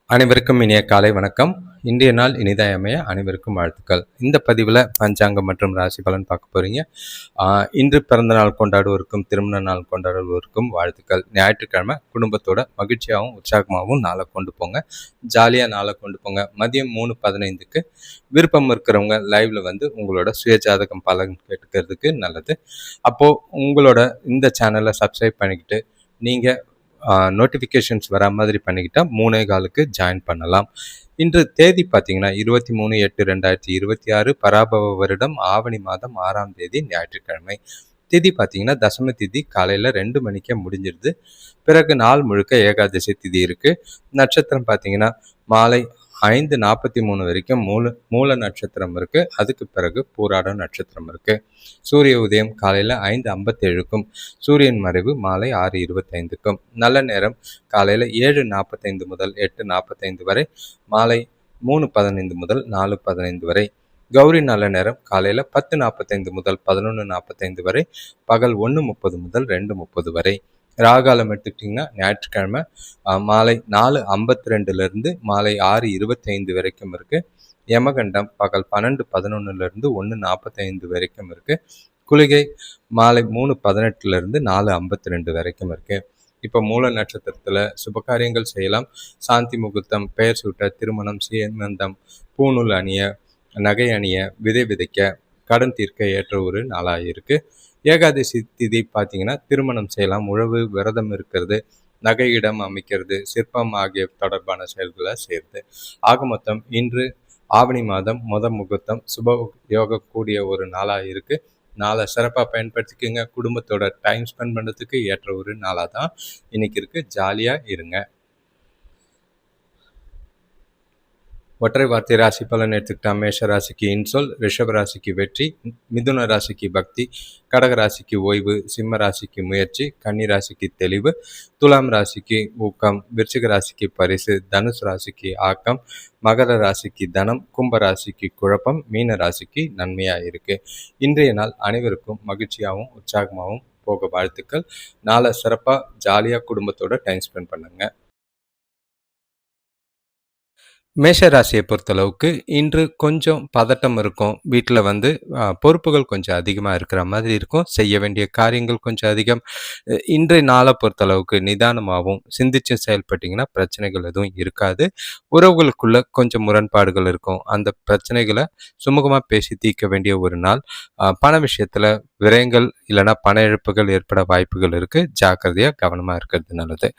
அனைவருக்கும் இனிய காலை வணக்கம். இன்றைய நாள் இனிதாய் அமைய அனைவருக்கும் வாழ்த்துக்கள். இந்த பதிவில் பஞ்சாங்கம் மற்றும் ராசி பலன் பார்க்க போகிறீங்க. இன்று பிறந்த நாள் கொண்டாடுவோருக்கும் திருமண நாள் கொண்டாடுவோருக்கும் வாழ்த்துக்கள். ஞாயிற்றுக்கிழமை குடும்பத்தோட மகிழ்ச்சியாகவும் உற்சாகமாகவும் நாளை கொண்டு போங்க. ஜாலியாக நாளை கொண்டு போங்க. மதியம் 3:15க்கு விருப்பம் இருக்கிறவங்க லைவ்ல வந்து உங்களோட சுயஜாதகம் பலன் கேட்டுக்கிறதுக்கு நல்லது. அப்போது உங்களோட இந்த சேனலை சப்ஸ்கிரைப் பண்ணிக்கிட்டு நீங்கள் நோட்டிஃபிகேஷன்ஸ் வரா மாதிரி பண்ணிக்கிட்டா 3:15க்கு ஜாயின் பண்ணலாம். இன்று தேதி பார்த்தீங்கன்னா 23/8/2026 பராபவ வருடம் ஆவணி மாதம் 6ஆம் தேதி ஞாயிற்றுக்கிழமை. திதி பார்த்தீங்கன்னா தசம திதி காலையில் 2 மணிக்கே முடிஞ்சிருது. பிறகு நாள் முழுக்க ஏகாதசி திதி இருக்குது. நட்சத்திரம் பார்த்தீங்கன்னா மாலை 5:43 வரைக்கும் மூல நட்சத்திரம் இருக்குது. அதுக்கு பிறகு பூராட நட்சத்திரம் இருக்குது. சூரிய உதயம் காலையில் 5:57க்கும் சூரியன் மறைவு மாலை 6:25க்கும். நல்ல நேரம் காலையில் 7:45 முதல் 8:45 வரை, மாலை 3:15 முதல் 4:15 வரை. கௌரி நல்ல நேரம் காலையில் 10:45 முதல் 11:45 வரை, பகல் 1:30 முதல் 2:30 வரை. ராகாலம் எடுத்துக்கிட்டிங்கன்னா ஞாயிற்றுக்கிழமை மாலை 4:52லேருந்து மாலை 6:25 வரைக்கும் இருக்குது. யமகண்டம் பகல் 12:11லேருந்து 1:45 வரைக்கும் இருக்குது. குளிகை மாலை 3:18லேருந்து 4:52 வரைக்கும் இருக்குது. இப்போ மூல நட்சத்திரத்தில் சுபகாரியங்கள் செய்யலாம். சாந்தி முகூர்த்தம், பெயர் சூட்ட, திருமணம், சீமந்தம், பூநூல் அணிய, நகை அணிய, விதை விதைக்க, கடன் தீர்க்க ஏற்ற ஒரு நாளாக இருக்குது. ஏகாதசி திதி பார்த்தீங்கன்னா திருமணம் செய்யலாம், உழவு, விரதம் இருக்கிறது, நகை இடம் அமைக்கிறது, சிற்பம் ஆகிய தொடர்பான செயல்களை செய்கிறது. ஆக மொத்தம் இன்று ஆவணி மாதம் முகூர்த்தம் சுப யோக கூடிய ஒரு நாளாக இருக்குது. நாளை சிறப்பாக பயன்படுத்திக்கோங்க. குடும்பத்தோட டைம் ஸ்பெண்ட் பண்ணுறதுக்கு ஏற்ற ஒரு நாளாக தான் இன்னைக்கு இருக்குது. ஜாலியாக இருங்க. ஒற்றை வார்த்தை ராசி பலன் எடுத்துக்கிட்டா மேஷ ராசிக்கு இன்சொல், ரிஷப ராசிக்கு வெற்றி, மிதுன ராசிக்கு பக்தி, கடக ராசிக்கு ஓய்வு, சிம்ம ராசிக்கு முயற்சி, கன்னி ராசிக்கு தெளிவு, துலாம் ராசிக்கு ஊக்கம், விருச்சிக ராசிக்கு பரிசு, தனுசு ராசிக்கு ஆக்கம், மகர ராசிக்கு தனம், கும்ப ராசிக்கு குழப்பம், மீன ராசிக்கு நன்மையாக இருக்கு. இன்றைய நாள் அனைவருக்கும் மகிழ்ச்சியாகவும் உற்சாகமாகவும் போக வாழ்த்துக்கள். நாளை சிறப்பாக ஜாலியாக குடும்பத்தோட டைம் ஸ்பெண்ட் பண்ணுங்க. மேஷ ராசியை பொறுத்தளவுக்கு இன்று கொஞ்சம் பதட்டம் இருக்கும். வீட்டில் வந்து பொறுப்புகள் கொஞ்சம் அதிகமாக இருக்கிற மாதிரி இருக்கும். செய்ய வேண்டிய காரியங்கள் கொஞ்சம் அதிகம். இன்றைய நாளை பொறுத்தளவுக்கு நிதானமாகவும் சிந்திச்சு செயல்பட்டிங்கன்னா பிரச்சனைகள் எதுவும் இருக்காது. உறவுகளுக்குள்ள கொஞ்சம் முரண்பாடுகள் இருக்கும். அந்த பிரச்சனைகளை சுமூகமாக பேசி தீர்க்க வேண்டிய ஒரு நாள். பண விஷயத்தில் விரயங்கள் இல்லைன்னா பண இழப்புகள் ஏற்பட வாய்ப்புகள் இருக்குது. ஜாக்கிரதையாக கவனமாக இருக்கிறது நல்லது.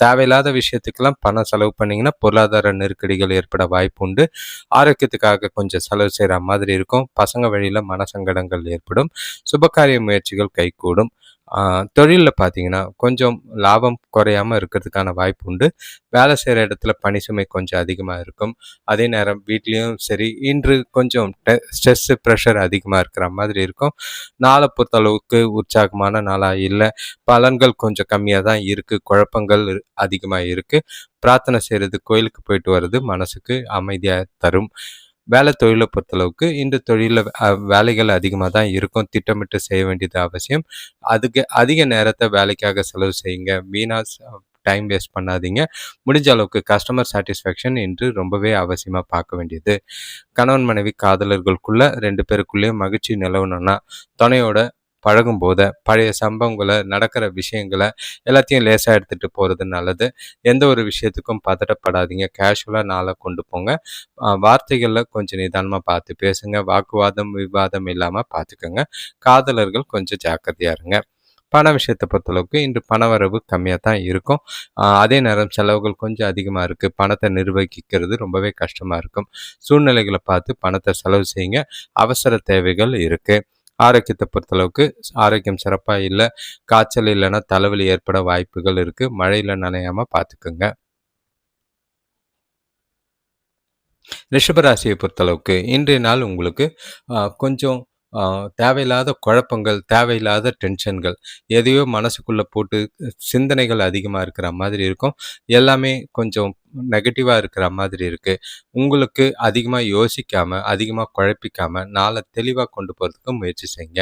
தேவையில்லாத விஷயத்துக்கெல்லாம் பணம் செலவு பண்ணிங்கன்னா பொருளாதார நெருக்கடிகள் ஏற்பட வாய்ப்பு உண்டு. ஆரோக்கியத்துக்காக கொஞ்சம் செலவு செய்கிற மாதிரி இருக்கும். பசங்க வழியில் மனசங்கடங்கள் ஏற்படும். சுபகாரிய முயற்சிகள் கைகூடும். தொழிலில் பார்த்தீங்கன்னா கொஞ்சம் லாபம் குறையாமல் இருக்கிறதுக்கான வாய்ப்பு உண்டு. வேலை செய்கிற இடத்துல பணி சுமை கொஞ்சம் அதிகமாக இருக்கும். அதே நேரம் வீட்லேயும் சரி இன்று கொஞ்சம் ஸ்ட்ரெஸ்ஸு ப்ரெஷர் அதிகமாக இருக்கிற மாதிரி இருக்கும். நாளை பொறுத்தளவுக்கு உற்சாகமான நாளாக இல்லை. பலன்கள் கொஞ்சம் கம்மியாக தான் இருக்குது. குழப்பங்கள் அதிகமாக இருக்குது. பிரார்த்தனை செய்கிறது, கோயிலுக்கு போயிட்டு வர்றது மனசுக்கு அமைதியாக தரும். வேலை தொழிலை பொறுத்தளவுக்கு இந்த தொழிலில் வேலைகள் அதிகமாக தான் இருக்கும். திட்டமிட்டு செய்ய வேண்டியது அவசியம். அதுக்கு அதிக நேரத்தை வேலைக்காக செலவு செய்யுங்க. வீணாக டைம் வேஸ்ட் பண்ணாதீங்க. முடிஞ்ச அளவுக்கு கஸ்டமர் சாட்டிஸ்ஃபேக்ஷன் இன்று ரொம்பவே அவசியமாக பார்க்க வேண்டியது. கணவன் மனைவி காதலர்களுக்குள்ள 2 பேருக்குள்ளேயும் மகிழ்ச்சி நிலவணும்னா துணையோட பழகும் போது பழைய சம்பவங்களை, நடக்கிற விஷயங்களை எல்லாத்தையும் லேசாக எடுத்துகிட்டு போகிறது நல்லது. எந்த ஒரு விஷயத்துக்கும் பதட்டப்படாதீங்க. கேஷுவலாக நாளை கொண்டு போங்க. வார்த்தைகளில் கொஞ்சம் நிதானமாக பார்த்து பேசுங்க. வாக்குவாதம், விவாதம் இல்லாமல் பார்த்துக்கோங்க. காதலர்கள் கொஞ்சம் ஜாக்கிரதையாக இருங்க. பண விஷயத்தை பொறுத்தளவுக்கு இன்று பணவரவு கம்மியாக தான் இருக்கும். அதே நேரம் செலவுகள் கொஞ்சம் அதிகமாக இருக்குது. பணத்தை நிர்வகிக்கிறது ரொம்பவே கஷ்டமாக இருக்கும். சூழ்நிலைகளை பார்த்து பணத்தை செலவு செய்யுங்க. அவசர தேவைகள் இருக்குது. ஆரோக்கியத்தை பொறுத்தளவுக்கு ஆரோக்கியம் சிறப்பாக இல்லை. காய்ச்சல் இல்லைன்னா தலைவலி ஏற்பட வாய்ப்புகள் இருக்குது. மழையில் நனையாமல் பார்த்துக்குங்க. ரிஷபராசியை பொறுத்தளவுக்கு இன்றைய நாள் உங்களுக்கு கொஞ்சம் தேவையில்லாத குழப்பங்கள், தேவையில்லாத டென்ஷன்கள், எதையோ மனசுக்குள்ளே போட்டு சிந்தனைகள் அதிகமாக இருக்கிற மாதிரி இருக்கும். எல்லாமே கொஞ்சம் நெகட்டிவா இருக்கிற மாதிரி இருக்கு. உங்களுக்கு அதிகமா யோசிக்காம, அதிகமா குழப்பிக்காம, நாள தெளிவா கொண்டு போறதுக்கு முயற்சி செய்யுங்க.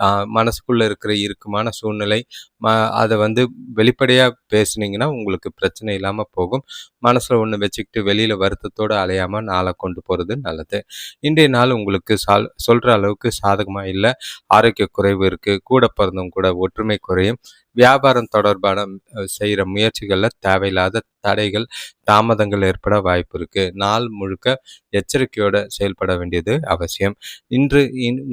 அ மனசுக்குள்ள இருக்கிற இறுக்கமான சூழ்நிலை, ம அத வந்து வெளிப்படையா பேசுனீங்கன்னா, உங்களுக்கு பிரச்சனை இல்லாம போகும். மனசுல ஒண்ணு வச்சுக்கிட்டு வெளியில வருத்தத்தோட அலையாம நாள கொண்டு போறது நல்லது. இன்றைய நாள் உங்களுக்கு சொல்ற அளவுக்கு சாதகமா இல்ல. ஆரோக்கிய குறைவு இருக்கு. கூட பிறந்தவங்க கூட ஒற்றுமை குறையும். வியாபாரம் தொடர்பான செய்ற முயற்சிகள்ல தேவையில்லாத தடைகள், தாமதங்கள் ஏற்பட வாய்ப்பு இருக்கு. நாள் முழுக்க எச்சரிக்கையோட செயல்பட வேண்டியது அவசியம். இன்று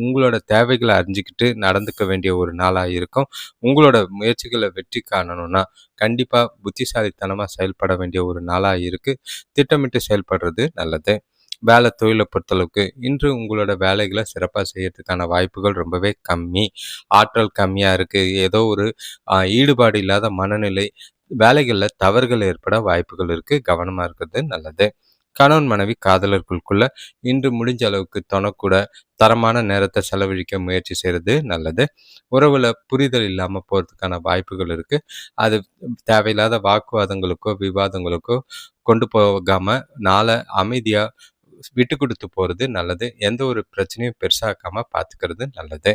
உங்களோட தேவைகள அறிஞ்சுக்கிட்டு நடந்துக்க வேண்டிய ஒரு நாளா இருக்கும். உங்களோட முயற்சிகள வெற்றி காணணும்னா, கண்டிப்பா புத்திசாலித்தனமா செயல்பட வேண்டிய ஒரு நாளா இருக்கு. திட்டமிட்டு செயல்படுறது நல்லது. தொழில பொறுத்தளவுக்கு, இன்று உங்களோட வேலைகள சிறப்பா செய்யறதுக்கான வாய்ப்புகள் ரொம்பவே கம்மி. ஆற்றல் கம்மியா இருக்கு. ஏதோ ஒரு ஈடுபாடு இல்லாத மனநிலை, வேலைகள்ல தவறுகள் ஏற்பட வாய்ப்புகள் இருக்கு. கவனமா இருக்கிறது நல்லது. கணவன் மனைவி காதலர்களுக்குள்ள இன்று முடிஞ்ச அளவுக்கு தொணக்கூட தரமான நேரத்தை செலவழிக்க முயற்சி செய்கிறது நல்லது. உறவுல புரிதல் இல்லாம போறதுக்கான வாய்ப்புகள் இருக்கு. அது தேவையில்லாத வாக்குவாதங்களுக்கோ, விவாதங்களுக்கோ கொண்டு போகாம நாள அமைதியா விட்டு கொடுத்து போறது நல்லது. எந்த ஒரு பிரச்சனையும் பெருசாக்காம பார்த்துக்கிறது நல்லது.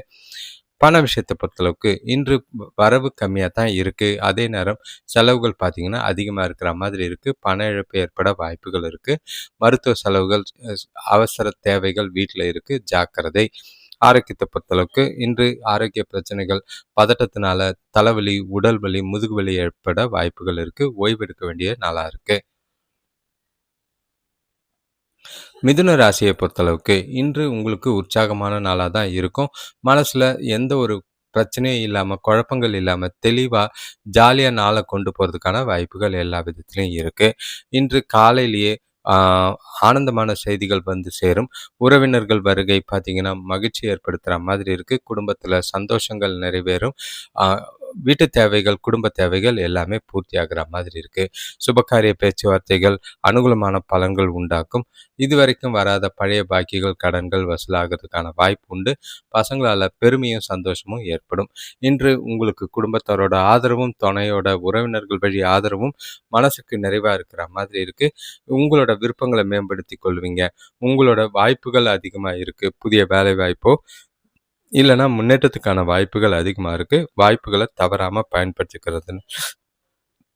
பண விஷயத்த பொறுத்தளவுக்கு இன்று வரவு கம்மியா தான் இருக்கு. அதே நேரம் செலவுகள் பார்த்தீங்கன்னா, அதிகமா இருக்கிற மாதிரி இருக்கு. பண இழப்பு ஏற்பட வாய்ப்புகள் இருக்கு. மருத்துவ செலவுகள், அவசர தேவைகள் வீட்ல இருக்கு. ஜாக்கிரதை. ஆரோக்கியத்த பொறுத்தளவுக்கு இன்று ஆரோக்கிய பிரச்சனைகள், பதட்டத்தினால தலைவலி, உடல் வலி, முதுகு வலி ஏற்பட வாய்ப்புகள் இருக்கு. ஓய்வெடுக்க வேண்டிய நாளா இருக்கு. மிதுன ராசியை பொறுத்தளவுக்கு இன்று உங்களுக்கு உற்சாகமான நாளாக தான் இருக்கும். மனசுல எந்த ஒரு பிரச்சனையும் இல்லாம, குழப்பங்கள் இல்லாம, தெளிவா ஜாலியா நாள கொண்டு போறதுக்கான வாய்ப்புகள் எல்லா விதத்திலயும் இருக்கு. இன்று காலையிலேயே ஆ ஆனந்தமான செய்திகள் வந்து சேரும். உறவினர்கள் வருகை பார்த்தீங்கன்னா, மகிழ்ச்சி ஏற்படுத்துற மாதிரி இருக்கு. குடும்பத்தில சந்தோஷங்கள் நிறைவேறும். ஆ வீட்டு தேவைகள், குடும்ப தேவைகள் எல்லாமே பூர்த்தியாகிற மாதிரி இருக்கு. சுபகாரிய பேச்சுவார்த்தைகள் அனுகூலமான பலன்கள் உண்டாக்கும். இதுவரைக்கும் வராத பழைய பாக்கிகள், கடன்கள் வசூலாகிறதுக்கான வாய்ப்பு உண்டு. பசங்களால பெருமையும், சந்தோஷமும் ஏற்படும். இன்று உங்களுக்கு குடும்பத்தாரோட ஆதரவும், துணையோட உறவினர்கள் வழி ஆதரவும் மனசுக்கு நிறைவா இருக்கிற மாதிரி இருக்கு. உங்களோட விருப்பங்கள மேம்படுத்திக் கொள்வீங்க. உங்களோட வாய்ப்புகள் அதிகமா இருக்கு. புதிய வேலை வாய்ப்போ, இல்லன்னா முன்னேற்றத்துக்கான வாய்ப்புகள் அதிகமா இருக்கு. வாய்ப்புகள தவறாம பயன்படுத்திக்கிறது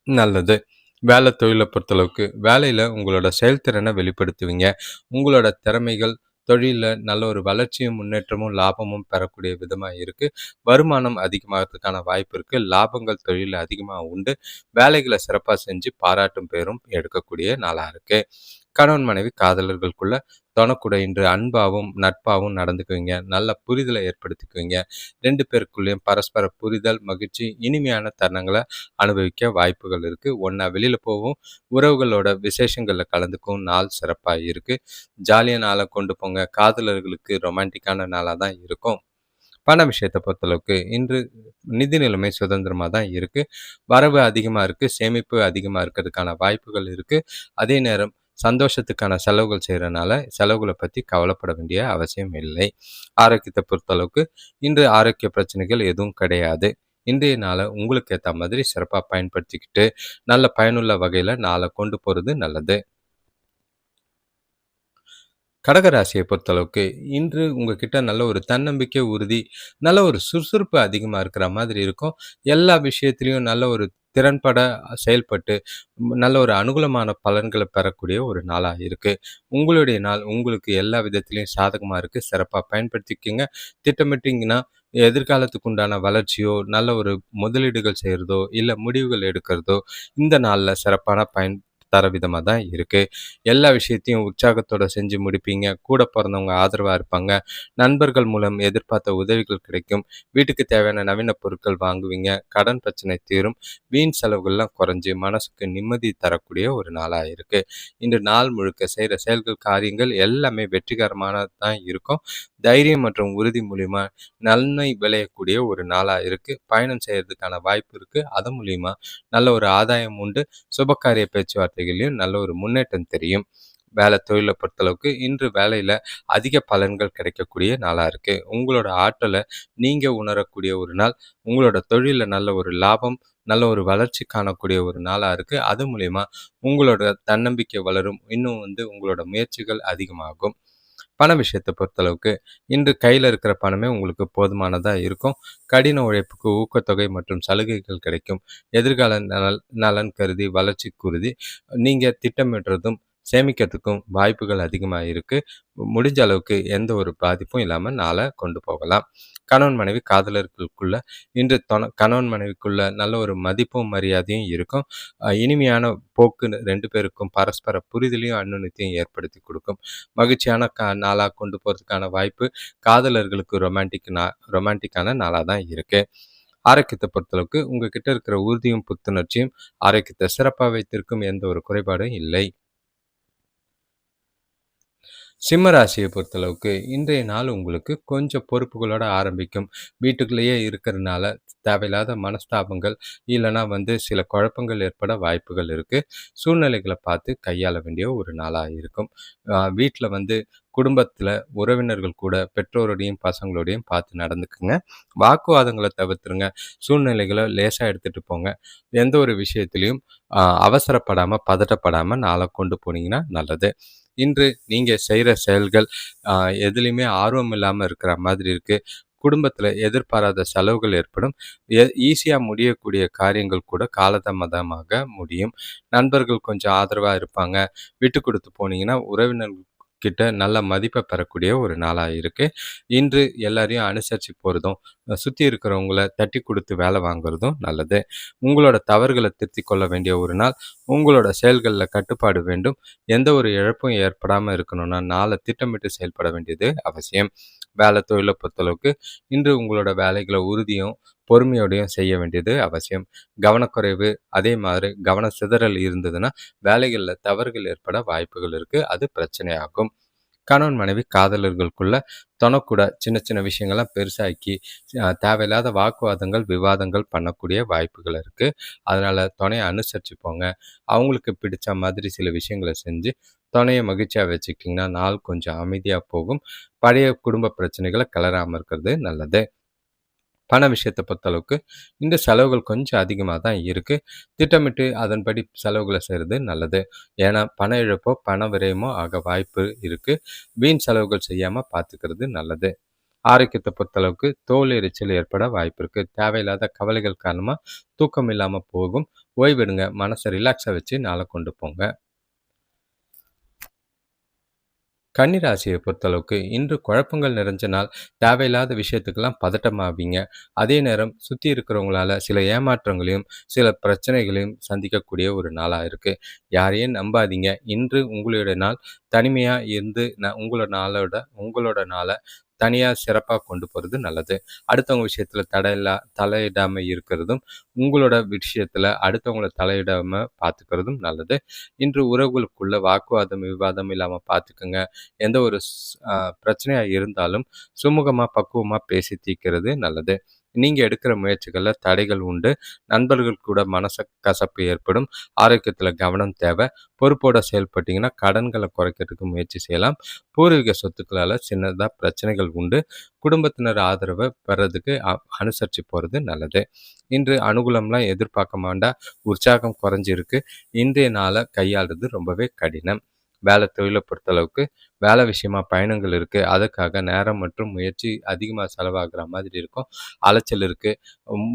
நல்லது. தொழில பொறுத்தளவுக்கு, வேலையில உங்களோட செயல்திறன வெளிப்படுத்துவீங்க. உங்களோட திறமைகள் தொழில்ல நல்ல ஒரு வளர்ச்சியும், முன்னேற்றமும், லாபமும் பெறக்கூடிய விதமா இருக்கு. வருமானம் அதிகமாகறதுக்கான வாய்ப்பு இருக்கு. லாபங்கள் தொழில்ல அதிகமா உண்டு. வேலைகள சிறப்பா செஞ்சு பாராட்டும் பேரும் எடுக்கக்கூடிய நாளா இருக்கு. கணவன் மனைவி காதலர்களுக்குள்ள தொணக்கூட இன்று அன்பாவும், நட்பாவும் நடந்துக்குவீங்க. நல்ல புரிதலை ஏற்படுத்திக்குவீங்க. 2 பேருக்குள்ளேயும் பரஸ்பர புரிதல், மகிழ்ச்சி, இனிமையான தருணங்கள அனுபவிக்க வாய்ப்புகள் இருக்கு. ஒண்ணா வெளியில போவும், உறவுகளோட விசேஷங்கள்ல கலந்துக்கவும் நாள் சிறப்பா இருக்கு. ஜாலியா நாள கொண்டு போங்க. காதலர்களுக்கு ரொமான்டிக்கான நாளா தான் இருக்கும். பண விஷயத்த பொறுத்தளவுக்கு இன்று நிதி நிலைமை சுதந்திரமா தான் இருக்கு. வரவு அதிகமா இருக்கு. சேமிப்பு அதிகமா இருக்கிறதுக்கான வாய்ப்புகள் இருக்கு. அதே நேரம் சந்தோஷத்துக்கான செலவுகள் செய்றனால, செலவுகள பத்தி கவலைப்பட வேண்டிய அவசியம் இல்லை. ஆரோக்கியத்த பொறுத்தளவுக்கு இன்று ஆரோக்கிய பிரச்சனைகள் எதுவும் கிடையாது. இன்றைய நாள உங்களுக்கு ஏத்த மாதிரி சிறப்பா பயன்படுத்திக்கிட்டு, நல்ல பயனுள்ள வகையில நாள கொண்டு போறது நல்லது. கடகராசியை பொறுத்தளவுக்கு, இன்று உங்ககிட்ட நல்ல ஒரு தன்னம்பிக்கை, உறுதி, நல்ல ஒரு சுறுசுறுப்பு அதிகமா இருக்கிற மாதிரி இருக்கும். எல்லா விஷயத்திலயும் நல்ல ஒரு திறன்பட செயல்பட்டு, நல்ல ஒரு அனுகூலமான பலன்கள பெறக்கூடிய ஒரு நாளா இருக்கு. உங்களுடைய நாள் உங்களுக்கு எல்லா விதத்திலயும் சாதகமா இருக்கு. சிறப்பா பயன்படுத்திக்கங்க. திட்டமிட்டீங்கன்னா, எதிர்காலத்துக்கு உண்டான வளர்ச்சியோ, நல்ல ஒரு முதலீடுகள் செய்றதோ, இல்ல முடிவுகள் எடுக்கிறதோ, இந்த நாள்ல சிறப்பான பயன் தர விதமா தான் இருக்கு. எல்லா விஷயத்தையும் உற்சாகத்தோட செஞ்சு முடிப்பீங்க. கூட பொறந்தவங்க ஆதரவா இருப்பாங்க. நண்பர்கள் மூலம் எதிர்பார்த்த உதவிகள் கிடைக்கும். வீட்டுக்கு தேவையான நவீன பொருட்கள் வாங்குவீங்க. கடன் பிரச்சனை தீரும். வீண் செலவுகள்லாம் குறைஞ்சு மனசுக்கு நிம்மதி தரக்கூடிய ஒரு நாளா இருக்கு. இன்று நாள் முழுக்க செய்ற செயல்கள், காரியங்கள் எல்லாமே வெற்றிகரமானதா தான் இருக்கும். தைரியம் மற்றும் உறுதி மூலியமா நன்மை விளையக்கூடிய ஒரு நாளா இருக்கு. பயணம் செய்யறதுக்கான வாய்ப்பு இருக்கு. அது மூலியமா நல்ல ஒரு ஆதாயம் உண்டு. சுபகாரிய பேச்சுவார்த்தைகள்லயும் நல்ல ஒரு முன்னேற்றம் தெரியும். தொழிலை பொறுத்தளவுக்கு இன்று வேலையில அதிக பலன்கள் கிடைக்கக்கூடிய நாளா இருக்கு. உங்களோட ஆற்றலை நீங்க உணரக்கூடிய ஒரு நாள். உங்களோட தொழில்ல நல்ல ஒரு லாபம், நல்ல ஒரு வளர்ச்சி காணக்கூடிய ஒரு நாளா இருக்கு. அது மூலியமா உங்களோட தன்னம்பிக்கை வளரும். இன்னும் உங்களோட முயற்சிகள் அதிகமாகும். பண விஷயத்த பொறுத்தளவுக்கு, இன்று கையில இருக்கிற பணமே உங்களுக்கு போதுமானதா இருக்கும். கடின உழைப்புக்கு ஊக்கத்தொகை மற்றும் சலுகைகள் கிடைக்கும். எதிர்கால நலன் கருதி, வளர்ச்சி குருதி நீங்க திட்டமிடுறதும், சேமிக்கிறதுக்கும் வாய்ப்புகள் அதிகமா இருக்கு. முடிஞ்ச அளவுக்கு எந்த ஒரு பாதிப்பும் இல்லாம நாள கொண்டு போகலாம். கணவன் மனைவி காதலர்களுக்குள்ள இன்று கணவன் மனைவிக்குள்ள நல்ல ஒரு மதிப்பும் மரியாதையும் இருக்கும். இனிமையான போக்கு 2 பேருக்கும் பரஸ்பர புரிதலையும் அந்யோன்யத்தையும் ஏற்படுத்தி கொடுக்கும். மகிழ்ச்சியான நாளா கொண்டு போறதுக்கான வாய்ப்பு காதலர்களுக்கு ரொமான்டிக்கான நாளா தான் இருக்கு. ஆரோக்கியத்தை பொறுத்தளவுக்கு உங்ககிட்ட இருக்கிற உறுதியும் புத்துணர்ச்சியும் ஆரோக்கியத்தை சிறப்பா வைத்திருக்கும். எந்த ஒரு குறைபாடும் இல்லை. சிம்ம ராசியை பொறுத்தளவுக்கு இன்றைய நாள் உங்களுக்கு கொஞ்சம் பொறுப்புகளோட ஆரம்பிக்கும். வீட்டுக்குள்ளேயே இருக்கிறதுனால தேவையில்லாத மனஸ்தாபங்கள் இல்லைன்னா சில குழப்பங்கள் ஏற்பட வாய்ப்புகள் இருக்கு. சூழ்நிலைகளை பார்த்து கையாள வேண்டிய ஒரு நாளா இருக்கும். வீட்டில் குடும்பத்தில் உறவினர்கள் கூட பெற்றோரோடையும் பசங்களோடையும் பார்த்து நடந்துக்குங்க. வாக்குவாதங்களை தவிர்த்துருங்க. சூழ்நிலைகளை லேசாக எடுத்துட்டு போங்க. எந்த ஒரு விஷயத்திலையும் அவசரப்படாமல் பதட்டப்படாமல் நாளை கொண்டு போனீங்கன்னா நல்லது. இன்று நீங்க செய்யற செயல்கள் எதுலையுமே ஆர்வம் இல்லாம இருக்கிற மாதிரி இருக்கு. குடும்பத்துல எதிர்பாராத செலவுகள் ஏற்படும். ஈஸியா முடியக்கூடிய காரியங்கள் கூட காலதாமதமாக முடியும். நண்பர்கள் கொஞ்சம் ஆதரவா இருப்பாங்க. விட்டு கொடுத்து போனீங்கன்னா உறவினர்கள் கிட்ட நல்ல மதிப்பை பெறக்கூடிய ஒரு நாளா இருக்கு. இன்று எல்லாரையும் அனுசரிச்சு போறதும், சுத்தி இருக்கிறவங்கள தட்டி கொடுத்து வேலை வாங்குறதும் நல்லது. உங்களோட தவறுகளை திருத்திக் கொள்ள வேண்டிய ஒரு நாள். உங்களோட செயல்கள்ல கட்டுப்பாடு வேண்டும். எந்த ஒரு இழப்பும் ஏற்படாம இருக்கணும்னா நாளை திட்டமிட்டு செயல்பட வேண்டியது அவசியம். தொழிலை பொறுத்தளவுக்கு இன்று உங்களோட வேலைகளை உறுதியும் பொறுமையோடையும் செய்ய வேண்டியது அவசியம். கவனக்குறைவு அதே மாதிரி கவன சிதறல் இருந்ததுன்னா வேலைகளில் தவறுகள் ஏற்பட வாய்ப்புகள் இருக்கு. அது பிரச்சனையாகும். கணவன் மனைவி காதலர்களுக்குள்ள தொணக்கூட சின்ன சின்ன விஷயங்கள்லாம் பெருசாக்கி தேவையில்லாத வாக்குவாதங்கள் விவாதங்கள் பண்ணக்கூடிய வாய்ப்புகள் இருக்கு. அதனால துணையை அனுசரிச்சு போங்க. அவங்களுக்கு பிடிச்ச மாதிரி சில விஷயங்களை செஞ்சு துணையை மகிழ்ச்சியா வச்சுக்கிட்டிங்கன்னா நாள் கொஞ்சம் அமைதியா போகும். பழைய குடும்ப பிரச்சனைகளை கிளறாம இருக்கிறது நல்லது. பண விஷயத்தை பொறுத்தளவுக்கு இந்த செலவுகள் கொஞ்சம் அதிகமாக தான் இருக்கு. திட்டமிட்டு அதன்படி செலவுகளை செய்கிறது நல்லது. ஏன்னா பண இழப்போ பண விரயமோ ஆக வாய்ப்பு இருக்கு. வீண் செலவுகள் செய்யாம பார்த்துக்கிறது நல்லது. ஆரோக்கியத்தை பொறுத்தளவுக்கு தோல் எரிச்சல் ஏற்பட வாய்ப்பு இருக்கு. தேவையில்லாத கவலைகள் காரணமா தூக்கம் இல்லாம போகும். ஓய்வெடுங்க. மனசை ரிலாக்ஸா வச்சு நாளை கொண்டு போங்க. கன்னிராசியை பொறுத்தளவுக்கு இன்று குழப்பங்கள் நிறைஞ்ச நாள். தேவையில்லாத விஷயத்துக்கெல்லாம் பதட்டமாவீங்க. அதே நேரம் சுற்றி இருக்கிறவங்களால சில ஏமாற்றங்களையும் சில பிரச்சனைகளையும் சந்திக்கக்கூடிய ஒரு நாளாக இருக்கு. யாரையும் நம்பாதீங்க. இன்று உங்களுடைய நாள். தனிமையாக இருந்து உங்களோட நாளை தனியாக சிறப்பாக கொண்டு போகிறது நல்லது. அடுத்தவங்க விஷயத்தில் தலையிடாமல் இருக்கிறதும் உங்களோட விஷயத்தில் அடுத்தவங்கள தலையிடாமல் பார்த்துக்கிறதும் நல்லது. இன்று உறவுகளுக்குள்ள வாக்குவாதம் விவாதம் இல்லாமல் பார்த்துக்குங்க. எந்த ஒரு பிரச்சனையா இருந்தாலும் சுமூகமா பக்குவமா பேசி தீர்க்கிறது நல்லது. நீங்க எடுக்கிற முயற்சிகள்ல தடைகள் உண்டு. நண்பர்கள் கூட கசப்பு ஏற்படும். ஆரோக்கியத்துல கவனம் தேவை. பொறுப்போட செயல்பட்டீங்கன்னா கடன்களை குறைக்கிறதுக்கு முயற்சி செய்யலாம். பூர்வீக சொத்துக்களால சின்னதா பிரச்சனைகள் உண்டு. குடும்பத்தினர் ஆதரவை பெறதுக்கு அனுசரிச்சு போறது நல்லது. இன்று அனுகூலம்லாம் எதிர்பார்க்க வேண்டாம். உற்சாகம் குறைஞ்சிருக்கு. இன்றைய நாளை கையாளுறது ரொம்பவே கடினம். தொழிலை பொறுத்தளவுக்கு வேலை விஷயமா பயணங்கள் இருக்கு. அதுக்காக நேரம் மற்றும் முயற்சி அதிகமாக செலவாகிற மாதிரி இருக்கும். அலைச்சல் இருக்கு.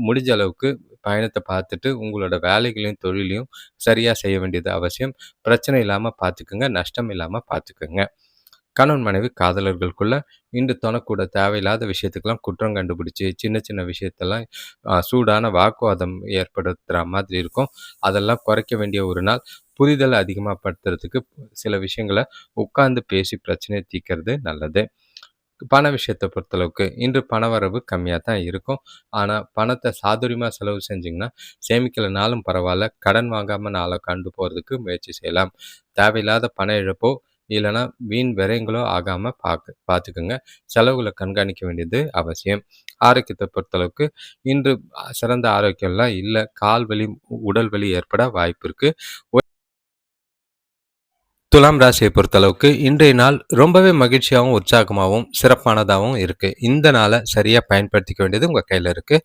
முடிஞ்ச அளவுக்கு பயணத்தை பார்த்துட்டு உங்களோட வேலைகளையும் தொழிலையும் சரியா செய்ய வேண்டியது அவசியம். பிரச்சனை இல்லாம பார்த்துக்குங்க. நஷ்டம் இல்லாம பார்த்துக்குங்க. கணவன் மனைவி காதலர்களுக்குள்ள இன்று தொணக்கூட தேவையில்லாத விஷயத்துக்கெல்லாம் குற்றம் கண்டுபிடிச்சு சின்ன சின்ன விஷயத்தெல்லாம் சூடான வாக்குவாதம் ஏற்படுத்துகிற மாதிரி இருக்கும். அதெல்லாம் குறைக்க வேண்டிய ஒரு நாள். புரிதல் அதிகமாக படுத்துறதுக்கு சில விஷயங்களை உட்கார்ந்து பேசி பிரச்சனையை தீர்க்கிறது நல்லது. பண விஷயத்தை பொறுத்தளவுக்கு இன்று பணவரவு கம்மியாக தான் இருக்கும். ஆனால் பணத்தை சாதுரியமாக செலவு செஞ்சிங்கன்னா சேமிக்கலைனாலும் பரவாயில்ல. கடன் வாங்காமல் நாளை கண்டு போகிறதுக்கு முயற்சி செய்யலாம். தேவையில்லாத பண இழப்போ இல்லைன்னா வீண் விரயங்களோ ஆகாமல் பார்த்துக்குங்க. செலவுகளை கண்காணிக்க வேண்டியது அவசியம். ஆரோக்கியத்தை பொறுத்தளவுக்கு இன்று சிறந்த ஆரோக்கியம்லாம் இல்லை. கால் வலி உடல் வலி ஏற்பட வாய்ப்பு இருக்கு. துலாம் ராசியை பொறுத்தளவுக்கு இன்றைய நாள் ரொம்பவே மகிழ்ச்சியாகவும் உற்சாகமாகவும் சிறப்பானதாகவும் இருக்கு. இந்த நாளை சரியா பயன்படுத்திக்க வேண்டியது உங்க கையில இருக்கு.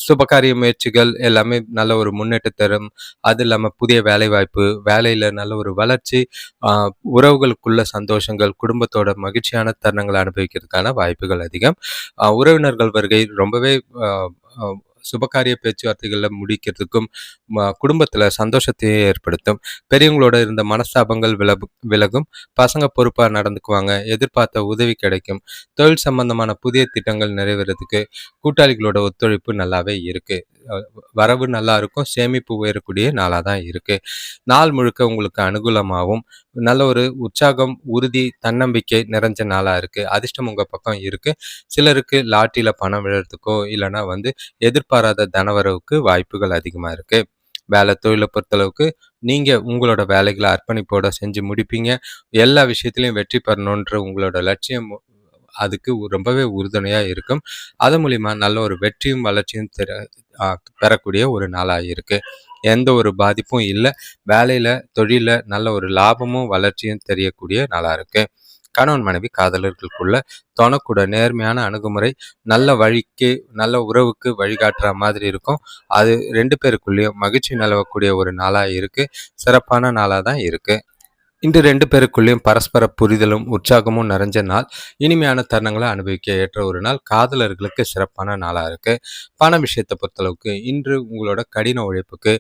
சுபகாரிய முயற்சிகள் எல்லாமே நல்ல ஒரு முன்னேற்றம் தரும். அது இல்லாமல் புதிய வேலைவாய்ப்பு, வேலையில் நல்ல ஒரு வளர்ச்சி, உறவுகளுக்குள்ள சந்தோஷங்கள், குடும்பத்தோட மகிழ்ச்சியான தருணங்களை அனுபவிக்கிறதுக்கான வாய்ப்புகள் அதிகம். உறவினர்கள் வருகை ரொம்பவே சுபகாரிய பேச்சுவார்த்தைகளில் முடிக்கிறதுக்கும் குடும்பத்தில் சந்தோஷத்தை ஏற்படுத்தும். பெரியவங்களோட இருந்த மனஸ்தாபங்கள் விலகும். பசங்க பொறுப்பாக நடந்துக்குவாங்க. எதிர்பார்த்த உதவி கிடைக்கும். தொழில் சம்பந்தமான புதிய திட்டங்கள் நிறைவேறதுக்கு கூட்டாளிகளோட ஒத்துழைப்பு நல்லாவே இருக்கு. வரவு நல்லா இருக்கும். சேமிப்பு உயரக்கூடிய நாளாக தான் இருக்கு. நாள் முழுக்க உங்களுக்கு அனுகூலமாகவும் நல்ல ஒரு உற்சாகம், உறுதி, தன்னம்பிக்கை நிறைஞ்ச நாளாக இருக்கு. அதிர்ஷ்டம் உங்கள் பக்கம் இருக்கு. சிலருக்கு லாட்டரியில் பணம் விழுறதுக்கோ இல்லைன்னா எதிர்பாராத தனவரவுக்கு வாய்ப்புகள் அதிகமாக இருக்கு. வேலை தொழிலை பொறுத்தளவுக்கு நீங்கள் உங்களோட வேலைகளை அர்ப்பணிப்போட செஞ்சு முடிப்பீங்க. எல்லா விஷயத்திலையும் வெற்றி பெறணுன்ற உங்களோட லட்சியம் அதுக்கு ரொம்பவே உறுதுணையாக இருக்கும். அது மூலிமா நல்ல ஒரு வெற்றியும் வளர்ச்சியும் பெறக்கூடிய ஒரு நாளாக இருக்கு. எந்த ஒரு பாதிப்பும் இல்லை. வேலையில் தொழிலில் நல்ல ஒரு லாபமும் வளர்ச்சியும் தெரியக்கூடிய நாளாக இருக்கு. கணவன் மனைவி காதலர்களுக்குள்ள தொணக்கூட நேர்மையான அணுகுமுறை நல்ல வழிக்கு நல்ல உறவுக்கு வழிகாட்டுற மாதிரி இருக்கும். அது 2 பேருக்குள்ளேயும் மகிழ்ச்சி நிலவக்கூடிய ஒரு நாளாக இருக்கு. சிறப்பான நாளாக தான் இருக்கு. இன்று 2 பேருக்குள்ளேயும் பரஸ்பர புரிதலும் உற்சாகமும் நிறைஞ்ச நாள். இனிமையான தருணங்களை அனுபவிக்க ஏற்ற ஒரு நாள். காதலர்களுக்கு சிறப்பான நாளாக இருக்கு. பண விஷயத்தை பொறுத்தளவுக்கு இன்று உங்களோட கடின உழைப்புக்கு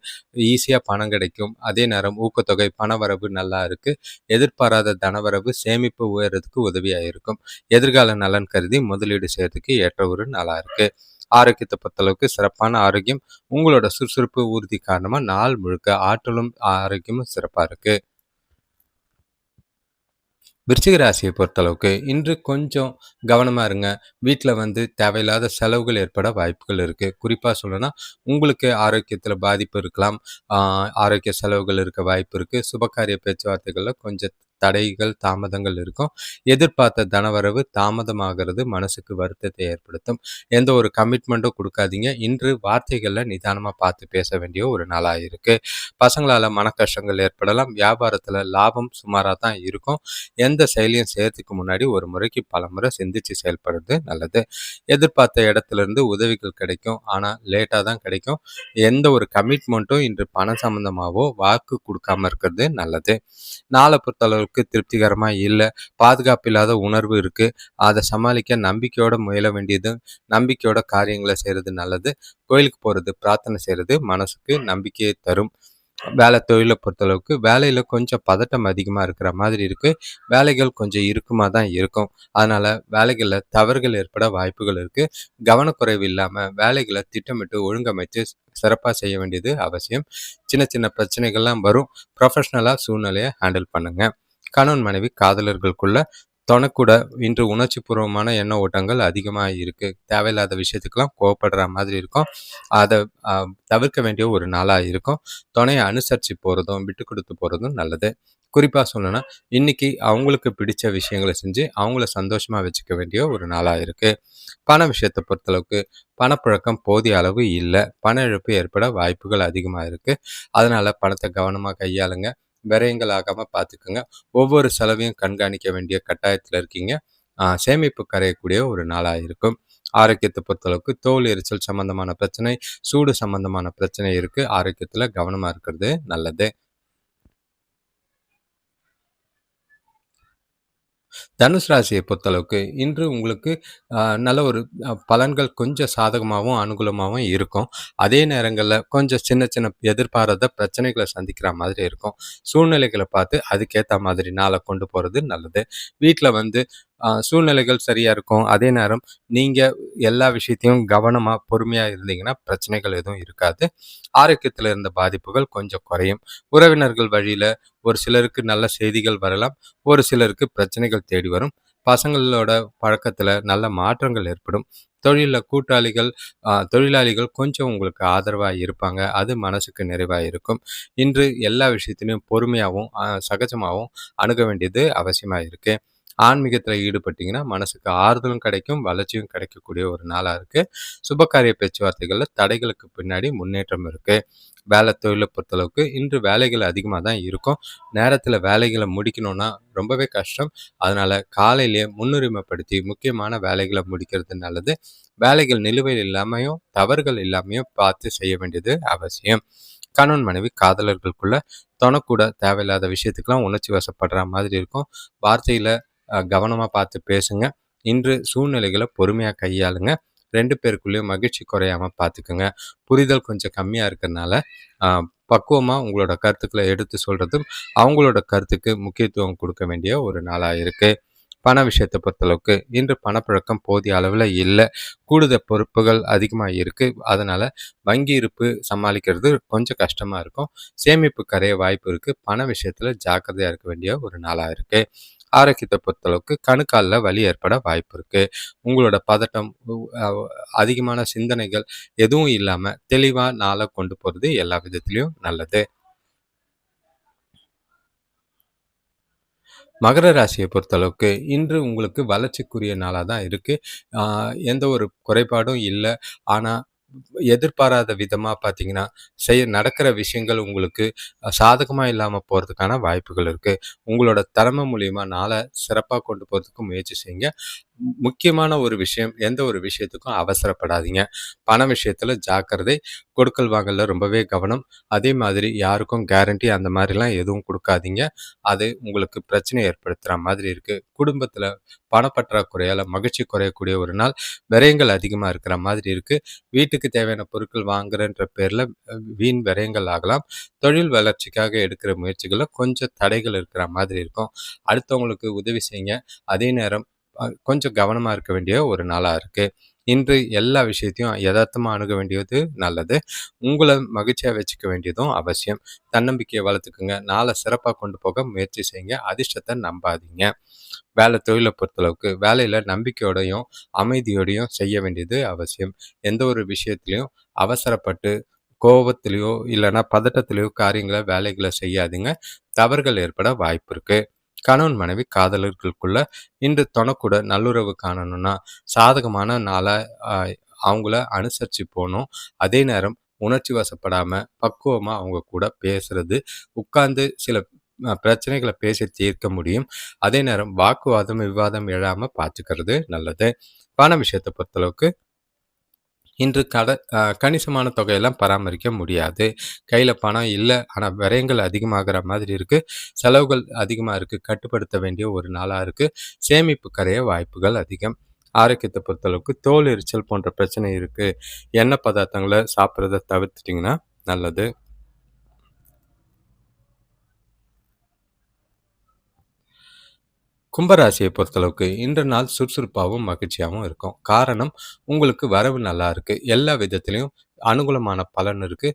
ஈஸியாக பணம் கிடைக்கும். அதே நேரம் ஊக்கத்தொகை பணவரவு நல்லா இருக்கு. எதிர்பாராத தனவரவு சேமிப்பு உயர்றதுக்கு உதவியாக இருக்கும். எதிர்கால நலன் கருதி முதலீடு செய்யறதுக்கு ஏற்ற ஒரு நாளாக இருக்கு. ஆரோக்கியத்தை பொறுத்தளவுக்கு சிறப்பான ஆரோக்கியம். உங்களோட சுறுசுறுப்பு உறுதி காரணமாக நாள் முழுக்க ஆற்றலும் ஆரோக்கியமும் சிறப்பாக இருக்கு. விருச்சிக ராசியை பொறுத்தளவுக்கு இன்று கொஞ்சம் கவனமாக இருங்க. வீட்டில் தேவையில்லாத செலவுகள் ஏற்பட வாய்ப்புகள் இருக்குது. குறிப்பாக சொல்லணும்னா உங்களுக்கு ஆரோக்கியத்தில் பாதிப்பு இருக்கலாம். ஆரோக்கிய செலவுகள் இருக்க வாய்ப்பு இருக்குது. சுபகாரிய பேச்சுவார்த்தைகளில் கொஞ்சம் தடைகள் தாமதங்கள் இருக்கும். எதிர்பார்த்த தனவரவு தாமதமாகிறது மனசுக்கு வருத்தத்தை ஏற்படுத்தும். எந்த ஒரு கமிட்மெண்ட்டும் கொடுக்காதீங்க. இன்று வார்த்தைகளில் நிதானமாக பார்த்து பேச வேண்டிய ஒரு நாளாக இருக்குது. பசங்களால் மன கஷ்டங்கள் ஏற்படலாம். வியாபாரத்தில் லாபம் சுமாராக தான் இருக்கும். எந்த செயலையும் செய்யறதுக்கு முன்னாடி ஒரு முறைக்கு பல முறை சிந்திச்சு செயல்படுறது நல்லது. எதிர்பார்த்த இடத்துல இருந்து உதவிகள் கிடைக்கும். ஆனால் லேட்டாக தான் கிடைக்கும். எந்த ஒரு கமிட்மெண்ட்டும் இன்று பணம் சம்பந்தமாகவோ வாக்கு கொடுக்காம இருக்கிறது நல்லது. நாளை பொறுத்தளவுக்கு திருப்திகரமாக இல்லை. பாதுகாப்பு இல்லாத உணர்வு இருக்கு. அதை சமாளிக்க நம்பிக்கையோட முயல வேண்டியது. நம்பிக்கையோட காரியங்களை செய்யறது நல்லது. கோயிலுக்கு போறது, பிரார்த்தனை செய்யறது மனசுக்கு நம்பிக்கையை தரும். வேலை தொழிலை பொறுத்தளவுக்கு வேலையில் கொஞ்சம் பதட்டம் அதிகமாக இருக்கிற மாதிரி இருக்குது. வேலைகள் கொஞ்சம் இறுக்கமாக தான் இருக்கும். அதனால் வேலைகளில் தவறுகள் ஏற்பட வாய்ப்புகள் இருக்குது. கவனக்குறைவு இல்லாமல் வேலைகளை திட்டமிட்டு ஒழுங்கமைத்து சிறப்பாக செய்ய வேண்டியது அவசியம். சின்ன சின்ன பிரச்சனைகள்லாம் வரும். ப்ரொஃபஷ்னலாக சூழ்நிலையை ஹேண்டில் பண்ணுங்கள். கணவன் மனைவி காதலர்களுக்குள்ள தொணக்கூட இன்று உணர்ச்சி பூர்வமான எண்ண ஓட்டங்கள் அதிகமாக இருக்குது. தேவையில்லாத விஷயத்துக்கெல்லாம் கோவப்படுற மாதிரி இருக்கும். அதை தவிர்க்க வேண்டிய ஒரு நாளாக இருக்கும். துணையை அனுசரித்து போகிறதும் விட்டு கொடுத்து போகிறதும் நல்லது. குறிப்பாக சொல்லணும்னா இன்னைக்கு அவங்களுக்கு பிடிச்ச விஷயங்களை செஞ்சு அவங்கள சந்தோஷமாக வச்சுக்க வேண்டிய ஒரு நாளாக இருக்குது. பண விஷயத்தை பொறுத்தளவுக்கு பணப்புழக்கம் போதிய அளவு இல்லை. பண இழப்பு ஏற்பட வாய்ப்புகள் அதிகமாக இருக்குது. அதனால் பணத்தை கவனமாக கையாளுங்க. விரயங்கள் ஆகாமல் பார்த்துக்குங்க. ஒவ்வொரு செலவையும் கண்காணிக்க வேண்டிய கட்டாயத்தில் இருக்கீங்க. சேமிப்பு கரையக்கூடிய ஒரு நாளாக இருக்கும். ஆரோக்கியத்தை பொறுத்தளவுக்கு தோல் எரிச்சல் சம்பந்தமான பிரச்சனை, சூடு சம்பந்தமான பிரச்சனை இருக்குது. ஆரோக்கியத்தில் கவனமாக இருக்கிறது நல்லது. தனுசு ராசியை பொறுத்தளவுக்கு இன்று உங்களுக்கு நல்ல ஒரு பலன்கள் கொஞ்சம் சாதகமாகவும் அனுகூலமாகவும் இருக்கும். அதே நேரங்களில் கொஞ்சம் சின்ன சின்ன எதிர்பாராத பிரச்சனைகளை சந்திக்கிற மாதிரி இருக்கும். சூழ்நிலைகளை பார்த்து அதுக்கேற்ற மாதிரி நாளை கொண்டு போகிறது நல்லது. வீட்டில் சூழ்நிலைகள் சரியாக இருக்கும். அதே நேரம் நீங்கள் எல்லா விஷயத்தையும் கவனமாக பொறுமையாக இருந்தீங்கன்னா பிரச்சனைகள் எதுவும் இருக்காது. ஆரோக்கியத்தில் இருந்த பாதிப்புகள் கொஞ்சம் குறையும். உறவினர்கள் வழியில் ஒரு சிலருக்கு நல்ல செய்திகள் வரலாம். ஒரு சிலருக்கு பிரச்சனைகள் தேடி வரும். பசங்களோட பழக்கத்தில் நல்ல மாற்றங்கள் ஏற்படும். தொழிலில் தொழிலாளிகள் கொஞ்சம் உங்களுக்கு ஆதரவாக இருப்பாங்க. அது மனசுக்கு நிறைவாக இருக்கும். இன்று எல்லா விஷயத்திலையும் பொறுமையாகவும் சகஜமாகவும் அணுக வேண்டியது அவசியமாக இருக்குது. ஆன்மீகத்துல ஈடுபட்டீங்கன்னா, மனசுக்கு ஆறுதலும் கிடைக்கும், வளர்ச்சியும் கிடைக்கக்கூடிய ஒரு நாளா இருக்கு. சுபகாரிய பேச்சுவார்த்தைகள்ல தடைகளுக்கு பின்னாடி முன்னேற்றம் இருக்கு. வேலை தொழில பொறுத்தளவுக்கு இன்று வேலைகள் அதிகமா தான் இருக்கும். நேரத்துல வேலைகள முடிக்கணும்னா ரொம்பவே கஷ்டம். அதனால காலையிலேயே முன்னுரிமைப்படுத்தி முக்கியமான வேலைகள முடிக்கிறது நல்லது. வேலைகள் நிலுவையில் இல்லாமயும், தவறுகள் இல்லாமயும் பார்த்து செய்ய வேண்டியது அவசியம். கணவன் மனைவி காதலர்களுக்குள்ள தொணக்கூட தேவையில்லாத விஷயத்துக்கெல்லாம் உணர்ச்சி வசப்படுற மாதிரி இருக்கும். வார்த்தையில கவனமா பார்த்து பேசுங்க. இன்று சூழ்நிலைகள பொறுமையா கையாளுங்க. 2 பேருக்குள்ளேயும் மகிழ்ச்சி குறையாம பார்த்துக்கங்க. புரிதல் கொஞ்சம் கம்மியா இருக்கறனால, அ பக்குவமா உங்களோட கருத்துக்கள எடுத்து சொல்றதும், அவங்களோட கருத்துக்கு முக்கியத்துவம் குடுக்க வேண்டிய ஒரு நாளா இருக்கு. பண விஷயத்த பொறுத்தளவுக்கு, இன்று பணப்புழக்கம் போதிய அளவுல இல்ல. கூடுதல் பொறுப்புகள் அதிகமா இருக்கு. அதனால வங்கி இருப்பு சமாளிக்கிறது கொஞ்சம் கஷ்டமா இருக்கும். சேமிப்பு கரைய வாய்ப்பு இருக்கு. பண விஷயத்துல ஜாக்கிரதையா இருக்க வேண்டிய ஒரு நாளா இருக்கு. ஆரோக்கியத்த பொறுத்தளவுக்கு கணுக்கால்ல வலி ஏற்பட வாய்ப்பு இருக்கு. உங்களோட பதட்டம், அ அதிகமான சிந்தனைகள் எதுவும் இல்லாம தெளிவா நாள கொண்டு போறது எல்லா விதத்திலயும் நல்லது. மகர ராசியை பொறுத்தளவுக்கு இன்று உங்களுக்கு வளர்ச்சிக்குரிய நாளா தான் இருக்கு. ஆ எந்த ஒரு குறைபாடும் இல்ல. ஆனா, எதிர்பாராத விதமா பார்த்தீங்கன்னா, நடக்கிற விஷயங்கள் உங்களுக்கு சாதகமா இல்லாம போறதுக்கான வாய்ப்புகள் இருக்கு. உங்களோட திறமை மூலியமா நாள சிறப்பா கொண்டு போறதுக்கு முயற்சி செய்யுங்க. முக்கியமான ஒரு விஷயம், எந்த ஒரு விஷயத்துக்கும் அவசரப்படாதீங்க. பண விஷயத்துல ஜாக்கிரதை. கொடுக்கல் வாங்கல்ல ரொம்பவே கவனம். அதே மாதிரி யாருக்கும் கேரண்டி அந்த மாரிலாம் எதுவும் குடுக்காதீங்க. அது உங்களுக்கு பிரச்சனை ஏற்படுத்துற மாதிரி இருக்கு. குடும்பத்துல பணப்பற்றாக்குறையால மகிழ்ச்சி குறையக்கூடிய ஒரு நாள். விரயங்கள் அதிகமா இருக்கிற மாதிரி இருக்கு. வீட்டுக்கு தேவையான பொருட்கள் வாங்குறேன்ற பேர்ல வீண் விரயங்கள் ஆகலாம். தொழில் வளர்ச்சிக்காக எடுக்கிற முயற்சிகள்ல கொஞ்சம் தடைகள் இருக்கிற மாதிரி இருக்கும். அடுத்தவங்களுக்கு உதவி செய்யுங்க. அதே நேரம் கொஞ்சம் கவனமா இருக்க வேண்டிய ஒரு நாளா இருக்கு. இன்று எல்லா விஷயத்தையும் எதார்த்தமா அணுக வேண்டியது நல்லது. உங்கள மகிழ்ச்சியா வச்சுக்க வேண்டியதும் அவசியம். தன்னம்பிக்கைய வளர்த்துக்குங்க. நாள சிறப்பா கொண்டு போக முயற்சி செய்யுங்க. அதிர்ஷ்டத்த நம்பாதீங்க. வேலை தொழில பொறுத்தளவுக்கு வேலையில நம்பிக்கையோடையும், அமைதியோடையும் செய்ய வேண்டியது அவசியம். எந்த ஒரு விஷயத்திலயும் அவசரப்பட்டு, கோவத்திலயோ இல்லன்னா பதட்டத்திலயோ காரியங்கள, வேலைகள செய்யாதீங்க. தவறுகள் ஏற்பட வாய்ப்பு இருக்கு. கணவன் மனைவி காதலர்களுக்குள்ள இன்று தொணக்கூட நல்லுறவு காணணும்னா, சாதகமான நாளா அ அவங்கள அனுசரிச்சு போணும். அதே நேரம் உணர்ச்சி வசப்படாம, பக்குவமா அவங்க கூட பேசுறது, உட்கார்ந்து சில பிரச்சனைகள பேசி தீர்க்க முடியும். அதே நேரம் வாக்குவாதம், விவாதம் எழாம பார்த்துக்கிறது நல்லது. பண விஷயத்த பொறுத்தளவுக்கு இன்று கணிசமான தொகையெல்லாம் பராமரிக்க முடியாது. கையில பணம் இல்ல. ஆனா விரயங்கள் அதிகமாகுற மாதிரி இருக்கு. செலவுகள் அதிகமா இருக்கு. கட்டுப்படுத்த வேண்டிய ஒரு நாளா இருக்கு. சேமிப்பு கரைய வாய்ப்புகள் அதிகம். ஆரோக்கியத்த பொறுத்தளவுக்கு தோல் எரிச்சல் போன்ற பிரச்சனை இருக்கு. எண்ணெய் பதார்த்தங்கள சாப்பிடுறத தவிர்த்துட்டீங்கன்னா நல்லது. கும்பராசியை பொறுத்தளவுக்கு இன்ற நாள் சுறுசுறுப்பாகவும் மகிழ்ச்சியாகவும் இருக்கும். காரணம், உங்களுக்கு வரவு நல்லா இருக்கு. எல்லா விதத்திலயும் அனுகூலமான பலன் இருக்கு.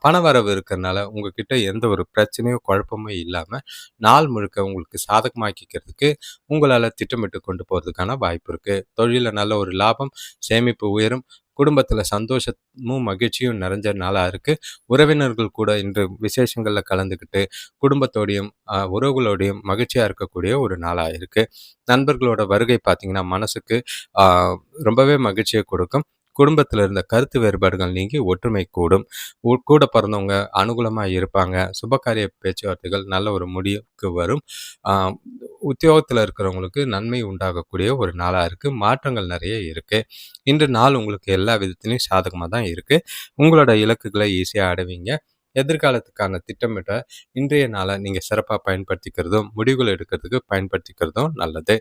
பண வரவு இருக்கிறனால உங்ககிட்ட எந்த ஒரு பிரச்சனையும், குழப்பமும் இல்லாம நாள் முழுக்க உங்களுக்கு சாதகமாக்கிக்கிறதுக்கு உங்களால திட்டமிட்டு கொண்டு போறதுக்கான வாய்ப்பு இருக்கு. தொழில்ல நல்ல ஒரு லாபம், சேமிப்பு உயரும். குடும்பத்துல சந்தோஷமும், மகிழ்ச்சியும் நிறைஞ்ச நாளா இருக்கு. உறவினர்கள் கூட இன்று விசேஷங்கள்ல கலந்துக்கிட்டு குடும்பத்தோடையும், உறவுகளோடையும் மகிழ்ச்சியா இருக்கக்கூடிய ஒரு நாளா இருக்கு. நண்பர்களோட வருகை பார்த்தீங்கன்னா, மனசுக்கு ஆ ரொம்பவே மகிழ்ச்சிய கொடுக்கும். குடும்பத்தில இருந்த கருத்து வேறுபாடுகள் நீங்கி ஒற்றுமை கூடும். கூட பிறந்தவங்க அனுகூலமா இருப்பாங்க. சுபகாரிய பேச்சுவார்த்தைகள் நல்ல ஒரு முடிவுக்கு வரும். ஆ உத்தியோகத்தில இருக்கிறவங்களுக்கு நன்மை உண்டாகக்கூடிய ஒரு நாளா இருக்கு. மாற்றங்கள் நெறைய இருக்கு. இன்று நாள் உங்களுக்கு எல்லா விதத்திலயும் சாதகமா தான் இருக்கு. உங்களோட இலக்குகள ஈஸியா அடைவீங்க. எதிர்காலத்துக்கான திட்டமிட்ட இன்றைய நாள நீங்க சிறப்பா பயன்படுத்திக்கிறதும், முடிவுகள் எடுக்கிறதுக்கு பயன்படுத்திக்கிறதும் நல்லது.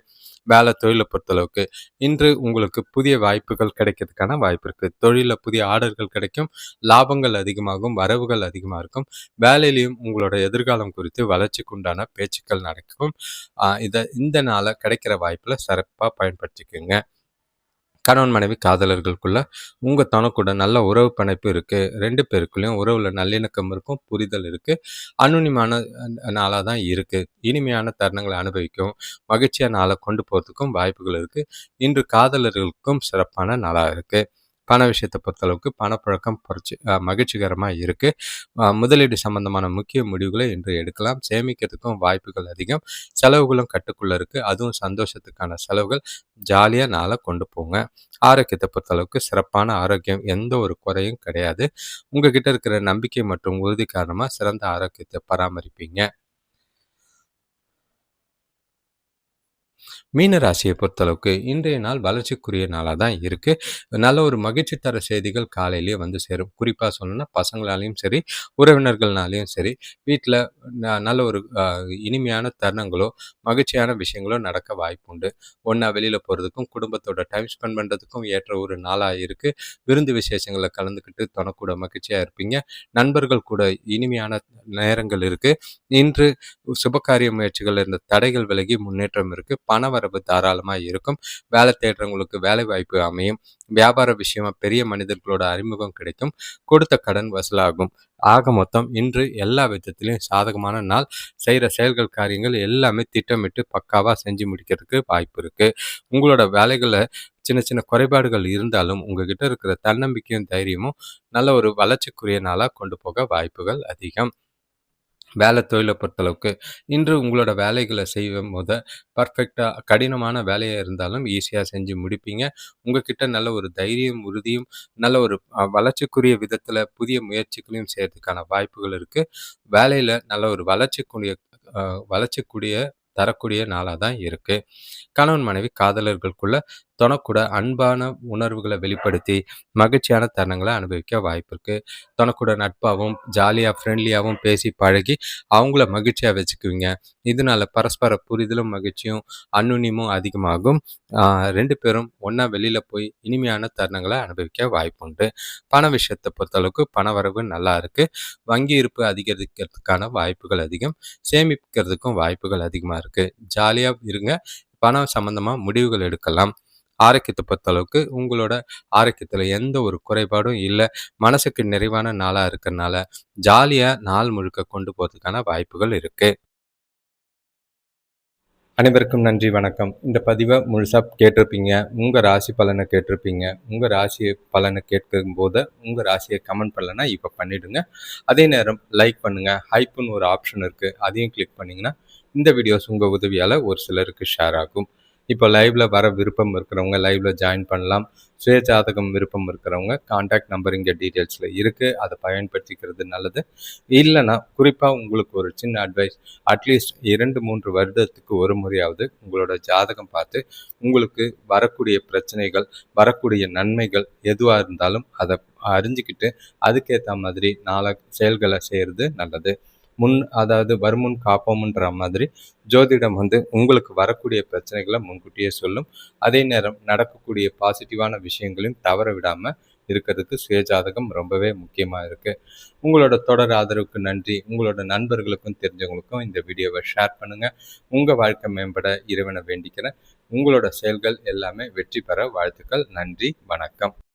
வேலை தொழில பொறுத்தளவுக்கு, இன்று உங்களுக்கு புதிய வாய்ப்புகள் கிடைக்கிறதுக்கான வாய்ப்பு இருக்கு. தொழில்ல புதிய ஆர்டர்கள் கிடைக்கும், லாபங்கள் அதிகமாகும், வரவுகள் அதிகமா இருக்கும். வேலையிலயும் உங்களோட எதிர்காலம் குறித்து வளர்ச்சிக்கு உண்டான பேச்சுக்கள் நடக்கும். இந்த நாள கிடைக்கிற வாய்ப்புல சிறப்பா பயன்படுத்திக்கங்க. கணவன் மனைவி காதலர்களுக்குள்ள உங்க துணைக்கூட நல்ல உறவு பிணைப்பு இருக்கு. 2 பேருக்குள்ளயும் உறவுல நல்லிணக்கம் இருக்கும், புரிதல் இருக்கு. அனுனிமான நாளா தான் இருக்கு. இனிமையான தருணங்கள அனுபவிக்கவும், மகிழ்ச்சியா நாள கொண்டு போறதுக்கும் வாய்ப்புகள் இருக்கு. இன்று காதலர்களுக்கும் சிறப்பான நாளா இருக்கு. பண விஷயத்தை பொறுத்தளவுக்கு பணப்புழக்கம் மகிழ்ச்சிகரமா இருக்கு. முதலீடு சம்பந்தமான முக்கிய முடிவுகளை இன்று எடுக்கலாம். சேமிக்கிறதுக்கும் வாய்ப்புகள் அதிகம். செலவுகளும் கட்டுக்குள்ள இருக்கு. அதுவும் சந்தோஷத்துக்கான செலவுகள். ஜாலியா நாள கொண்டு போங்க. ஆரோக்கியத்தை பொறுத்தளவுக்கு சிறப்பான ஆரோக்கியம், எந்த ஒரு குறையும் கிடையாது. உங்ககிட்ட இருக்கிற நம்பிக்கை மற்றும் உறுதி காரணமா சிறந்த ஆரோக்கியத்தை பராமரிப்பீங்க. மீன ராசியை பொறுத்தளவுக்கு இன்றைய நாள் வளர்ச்சிக்குரிய நாளாக தான் இருக்குது. நல்ல ஒரு மகிழ்ச்சி தர செய்திகள் காலையிலேயே வந்து சேரும். குறிப்பாக சொல்லணும்னா பசங்களாலேயும் சரி, உறவினர்கள்னாலேயும் சரி, வீட்டில் நல்ல ஒரு இனிமையான தருணங்களோ மகிழ்ச்சியான விஷயங்களோ நடக்க வாய்ப்பு உண்டு. ஒன்றா வெளியில் போகிறதுக்கும் குடும்பத்தோட டைம் ஸ்பெண்ட் பண்ணுறதுக்கும் ஏற்ற ஒரு நாளாக இருக்குது. விருந்து விசேஷங்களில் கலந்துக்கிட்டு தொணக்கூட மகிழ்ச்சியாக இருப்பீங்க. நண்பர்கள் கூட இனிமையான நேரங்கள் இருக்குது. இன்று சுபகாரிய முயற்சிகள் இருந்த தடைகள் விலகி முன்னேற்றம் இருக்குது. பணவரவு தாராளமாக இருக்கும். வேலை தேடுறவங்களுக்கு வேலை வாய்ப்பு அமையும். வியாபார விஷயமா பெரிய மனிதர்களோட அறிமுகம் கிடைக்கும். கொடுத்த கடன் வசூலாகும். ஆக மொத்தம் இன்று எல்லா விதத்திலையும் சாதகமான நாள். செய்கிற செயல்கள் காரியங்கள் எல்லாமே திட்டமிட்டு பக்காவாக செஞ்சு முடிக்கிறதுக்கு வாய்ப்பு இருக்கு. உங்களோட வேலைகளை சின்ன சின்ன குறைபாடுகள் இருந்தாலும் உங்ககிட்ட இருக்கிற தன்னம்பிக்கையும் தைரியமும் நல்ல ஒரு வளர்ச்சிக்குரிய நாளாக கொண்டு போக வாய்ப்புகள் அதிகம். வேலை தொழிலை பொறுத்தளவுக்கு இன்று உங்களோட வேலைகளை செய்யும் போது பர்ஃபெக்டாக கடினமான வேலையாக இருந்தாலும் ஈஸியாக செஞ்சு முடிப்பீங்க. உங்ககிட்ட நல்ல ஒரு தைரியம், உறுதியும், நல்ல ஒரு வளர்ச்சிக்குரிய விதத்தில் புதிய முயற்சிகளையும் செய்யறதுக்கான வாய்ப்புகள் இருக்குது. வேலையில் நல்ல ஒரு வளர்ச்சிக்கூடிய தரக்கூடிய நாளாக தான் இருக்குது. கணவன் மனைவி காதலர்களுக்குள்ள தொணக்கூட அன்பான உணர்வுகளை வெளிப்படுத்தி மகிழ்ச்சியான தருணங்களை அனுபவிக்க வாய்ப்பு இருக்கு. தொணக்கூட நட்பாகவும் ஜாலியாக ஃப்ரெண்ட்லியாகவும் பேசி பழகி அவங்கள மகிழ்ச்சியாக வச்சுக்குவீங்க. இதனால பரஸ்பர புரிதலும் மகிழ்ச்சியும் அன்னுன்யமும் அதிகமாகும். ரெண்டு பேரும் ஒன்றா வெளியில் போய் இனிமையான தருணங்களை அனுபவிக்க வாய்ப்பு உண்டு. பண விஷயத்தை பொறுத்தளவுக்கு பண வரவு நல்லா இருக்கு. வங்கி இருப்பு அதிகரிக்கிறதுக்கான வாய்ப்புகள் அதிகம். சேமிக்கிறதுக்கும் வாய்ப்புகள் அதிகமாக இருக்கு. ஜாலியாக இருங்க. பணம் சம்பந்தமா முடிவுகள் எடுக்கலாம். ஆரோக்கியத்தை பொறுத்தளவுக்கு உங்களோட ஆரோக்கியத்தில் எந்த ஒரு குறைபாடும் இல்லை. மனசுக்கு நிறைவான நாளாக இருக்கிறனால ஜாலியாக நாள் முழுக்க கொண்டு போகிறதுக்கான வாய்ப்புகள் இருக்கு. அனைவருக்கும் நன்றி, வணக்கம். இந்த பதிவை முழுசாக கேட்டிருப்பீங்க. உங்கள் ராசி பலனை கேட்டிருப்பீங்க. உங்கள் ராசி பலனை கேட்கும் போது உங்கள் ராசியை கமெண்ட் பண்ணலன்னா இப்போ பண்ணிவிடுங்க. அதே நேரம் லைக் பண்ணுங்கள். ஹைப்புன்னு ஒரு ஆப்ஷன் இருக்குது, அதையும் கிளிக் பண்ணிங்கன்னா இந்த வீடியோஸ் உங்கள் உதவியால் ஒரு சிலருக்கு ஷேர் ஆகும். இப்போ லைவ்ல வர விருப்பம் இருக்கிறவங்க லைவ்ல ஜாயின் பண்ணலாம். சுயஜாதகம் விருப்பம் இருக்கிறவங்க கான்டாக்ட் நம்பர் இங்கே டீட்டெயில்ஸில் இருக்குது, அதை பயன்படுத்திக்கிறது நல்லது. இல்லைன்னா குறிப்பாக உங்களுக்கு ஒரு சின்ன அட்வைஸ், அட்லீஸ்ட் 2-3 வருடத்துக்கு ஒரு முறையாவது உங்களோட ஜாதகம் பார்த்து உங்களுக்கு வரக்கூடிய பிரச்சனைகள், வரக்கூடிய நன்மைகள் எதுவாக இருந்தாலும் அதை அறிஞ்சிக்கிட்டு அதுக்கேற்ற மாதிரி செயல்களை செய்கிறது நல்லது. அதாவது வருமுன் காப்போம்ன்ற மாதிரி ஜோதிடம் உங்களுக்கு வரக்கூடிய பிரச்சனைகளை முன்கூட்டியே சொல்லும். அதே நேரம் நடக்கக்கூடிய பாசிட்டிவான விஷயங்களையும் தவற விடாமல் இருக்கிறதுக்கு சுயஜாதகம் ரொம்பவே முக்கியமாக இருக்குது. உங்களோட தொடர் ஆதரவுக்கு நன்றி. உங்களோட நண்பர்களுக்கும் தெரிஞ்சவங்களுக்கும் இந்த வீடியோவை ஷேர் பண்ணுங்கள். உங்கள் வாழ்க்கை மேம்பட இறைவனை வேண்டிக்கிறேன். உங்களோட செயல்கள் எல்லாமே வெற்றி பெற வாழ்த்துக்கள். நன்றி, வணக்கம்.